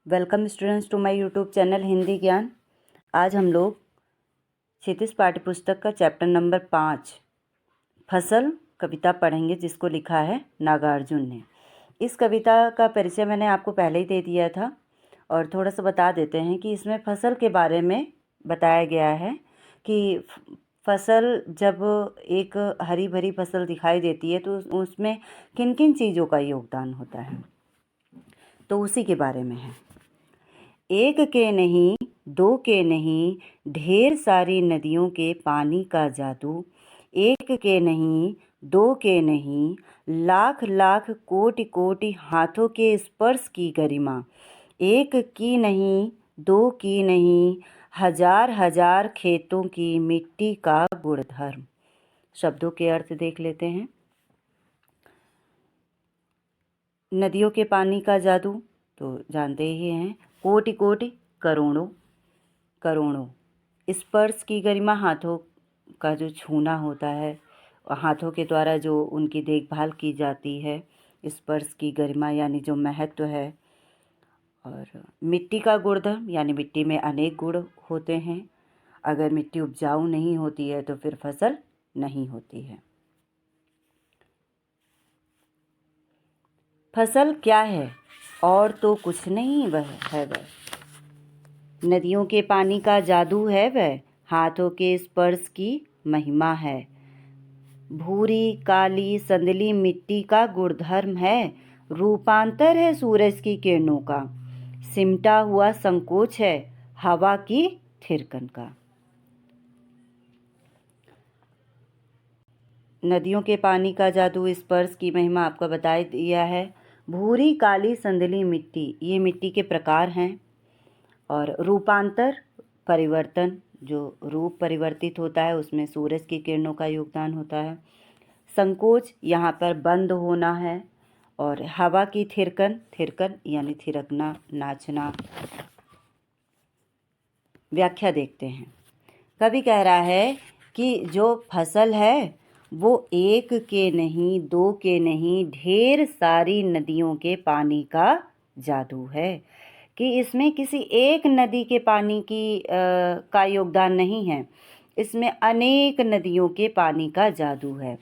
Welcome students to my YouTube channel Hindi Gyan. आज हम लोग क्षितिज पाठ्यपुस्तक का चैप्टर नंबर 5 फसल कविता पढ़ेंगे, जिसको लिखा है नागार्जुन ने। इस कविता का परिचय मैंने आपको पहले ही दे दिया था और थोड़ा सा बता देते हैं कि इसमें फसल के बारे में बताया गया है कि फसल जब एक हरी भरी फसल दिखाई देती है तो उसमें किन किन चीज़ों का योगदान होता है, तो उसी के बारे में है। एक के नहीं, दो के नहीं, ढेर सारी नदियों के पानी का जादू। एक के नहीं, दो के नहीं, लाख लाख कोटि कोटि हाथों के स्पर्श की गरिमा। एक की नहीं, दो की नहीं, हजार हजार खेतों की मिट्टी का गुणधर्म। शब्दों के अर्थ देख लेते हैं। नदियों के पानी का जादू तो जानते ही हैं, कोटि कोटि करोड़ों करोड़ों। स्पर्श की गरिमा, हाथों का जो छूना होता है, हाथों के द्वारा जो उनकी देखभाल की जाती है, स्पर्श की गरिमा यानी जो महत्व है। और मिट्टी का गुणधर्म यानी मिट्टी में अनेक गुण होते हैं। अगर मिट्टी उपजाऊ नहीं होती है तो फिर फसल नहीं होती है। फसल क्या है? और तो कुछ नहीं वह है वह। नदियों के पानी का जादू है वह, हाथों के स्पर्श की महिमा है। भूरी काली संदली मिट्टी का गुणधर्म है, रूपांतर है सूरज की किरणों का। सिमटा हुआ संकोच है हवा की थिरकन का। नदियों के पानी का जादू, स्पर्श की महिमा आपको बता दिया है। भूरी काली संदली मिट्टी, ये मिट्टी के प्रकार हैं। और रूपांतर, परिवर्तन, जो रूप परिवर्तित होता है उसमें सूरज की किरणों का योगदान होता है। संकोच, यहाँ पर बंद होना है। और हवा की थिरकन, थिरकन यानी थिरकना, नाचना। व्याख्या देखते हैं। कवि कह रहा है कि जो फसल है वो एक के नहीं, दो के नहीं, ढेर सारी नदियों के पानी का जादू है। कि इसमें किसी एक नदी के पानी का योगदान नहीं है, इसमें अनेक नदियों के पानी का जादू है।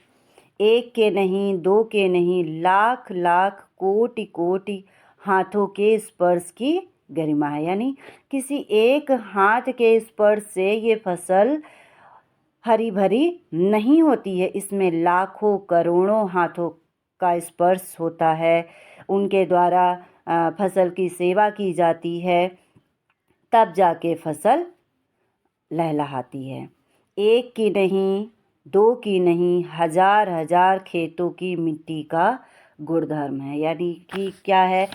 एक के नहीं, दो के नहीं, लाख लाख कोटि कोटि हाथों के स्पर्श की गरिमा है। यानी किसी एक हाथ के स्पर्श से ये फसल हरी भरी नहीं होती है, इसमें लाखों करोड़ों हाथों का स्पर्श होता है। उनके द्वारा फसल की सेवा की जाती है, तब जाके फसल लहलहाती है। एक की नहीं, दो की नहीं, हजार हजार खेतों की मिट्टी का गुणधर्म है। यानी कि क्या है,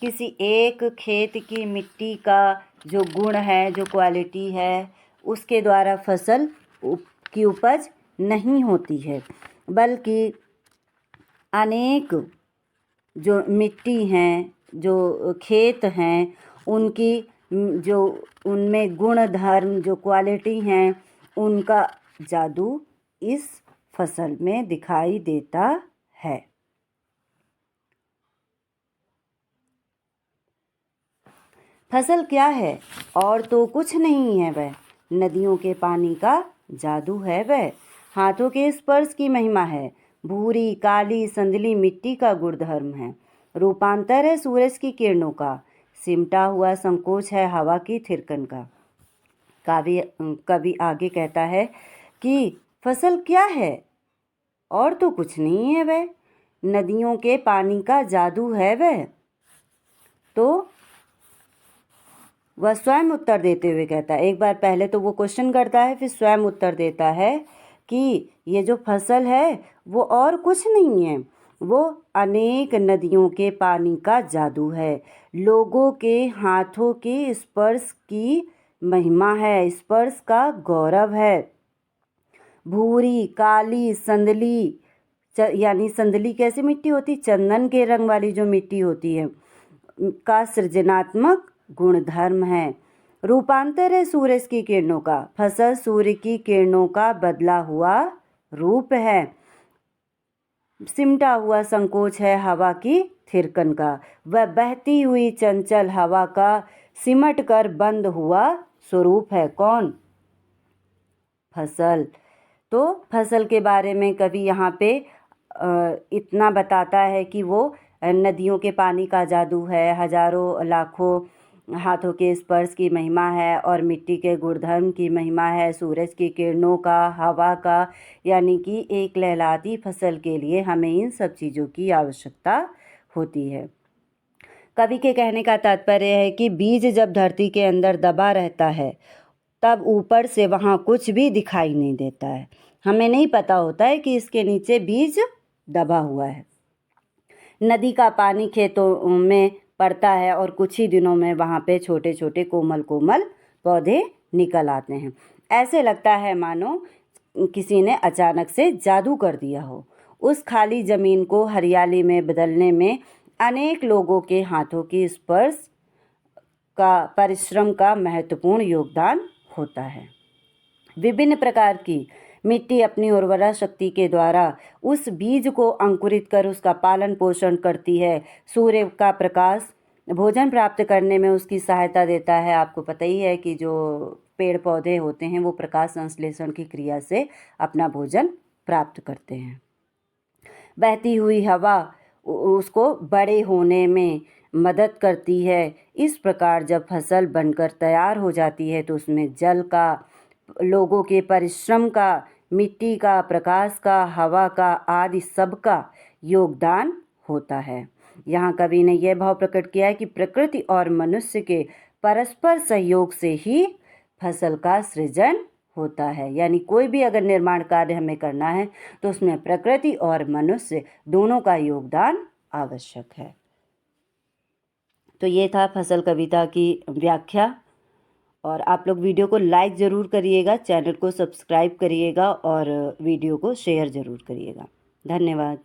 किसी एक खेत की मिट्टी का जो गुण है, जो क्वालिटी है, उसके द्वारा फसल की उपज नहीं होती है, बल्कि अनेक जो मिट्टी हैं, जो खेत हैं, उनकी जो उनमें गुण धर्म, जो क्वालिटी हैं, उनका जादू इस फसल में दिखाई देता है। फसल क्या है? और तो कुछ नहीं है वह, नदियों के पानी का जादू है वह, हाथों के स्पर्श की महिमा है। भूरी काली संदली मिट्टी का गुणधर्म है, रूपांतर है सूरज की किरणों का। सिमटा हुआ संकोच है हवा की थिरकन का। कवि आगे कहता है कि फसल क्या है? और तो कुछ नहीं है वह, नदियों के पानी का जादू है वह। तो वह स्वयं उत्तर देते हुए कहता है, एक बार पहले तो वो क्वेश्चन करता है, फिर स्वयं उत्तर देता है कि ये जो फसल है वो और कुछ नहीं है, वो अनेक नदियों के पानी का जादू है, लोगों के हाथों के स्पर्श की महिमा है, स्पर्श का गौरव है। भूरी काली संदली, यानी संदली कैसी मिट्टी होती, चंदन के रंग वाली जो मिट्टी होती है, का सृजनात्मक गुणधर्म है। रूपांतर है सूरज की किरणों का, फसल सूर्य की किरणों का बदला हुआ रूप है। सिमटा हुआ संकोच है हवा की थिरकन का। वह बहती हुई चंचल हवा का सिमट कर बंद हुआ स्वरूप है। कौन? फसल। तो फसल के बारे में कवि यहाँ पे इतना बताता है कि वो नदियों के पानी का जादू है, हजारों लाखों हाथों के स्पर्श की महिमा है और मिट्टी के गुणधर्म की महिमा है, सूरज की किरणों का, हवा का, यानी कि एक लहलहाती फसल के लिए हमें इन सब चीज़ों की आवश्यकता होती है। कवि के कहने का तात्पर्य है कि बीज जब धरती के अंदर दबा रहता है तब ऊपर से वहाँ कुछ भी दिखाई नहीं देता है। हमें नहीं पता होता है कि इसके नीचे बीज दबा हुआ है। नदी का पानी खेतों में पड़ता है और कुछ ही दिनों में वहाँ पे छोटे छोटे कोमल कोमल पौधे निकल आते हैं। ऐसे लगता है मानो किसी ने अचानक से जादू कर दिया हो। उस खाली ज़मीन को हरियाली में बदलने में अनेक लोगों के हाथों की स्पर्श का, परिश्रम का महत्वपूर्ण योगदान होता है। विभिन्न प्रकार की मिट्टी अपनी उर्वरा शक्ति के द्वारा उस बीज को अंकुरित कर उसका पालन पोषण करती है। सूर्य का प्रकाश भोजन प्राप्त करने में उसकी सहायता देता है। आपको पता ही है कि जो पेड़ पौधे होते हैं वो प्रकाश संश्लेषण की क्रिया से अपना भोजन प्राप्त करते हैं। बहती हुई हवा उसको बड़े होने में मदद करती है। इस प्रकार जब फसल बनकर तैयार हो जाती है तो उसमें जल का, लोगों के परिश्रम का, मिट्टी का, प्रकाश का, हवा का आदि सब का योगदान होता है। यहाँ कवि ने यह भाव प्रकट किया है कि प्रकृति और मनुष्य के परस्पर सहयोग से ही फसल का सृजन होता है। यानी कोई भी अगर निर्माण कार्य हमें करना है तो उसमें प्रकृति और मनुष्य दोनों का योगदान आवश्यक है। तो ये था फसल कविता की व्याख्या। और आप लोग वीडियो को लाइक ज़रूर करिएगा, चैनल को सब्सक्राइब करिएगा और वीडियो को शेयर ज़रूर करिएगा। धन्यवाद।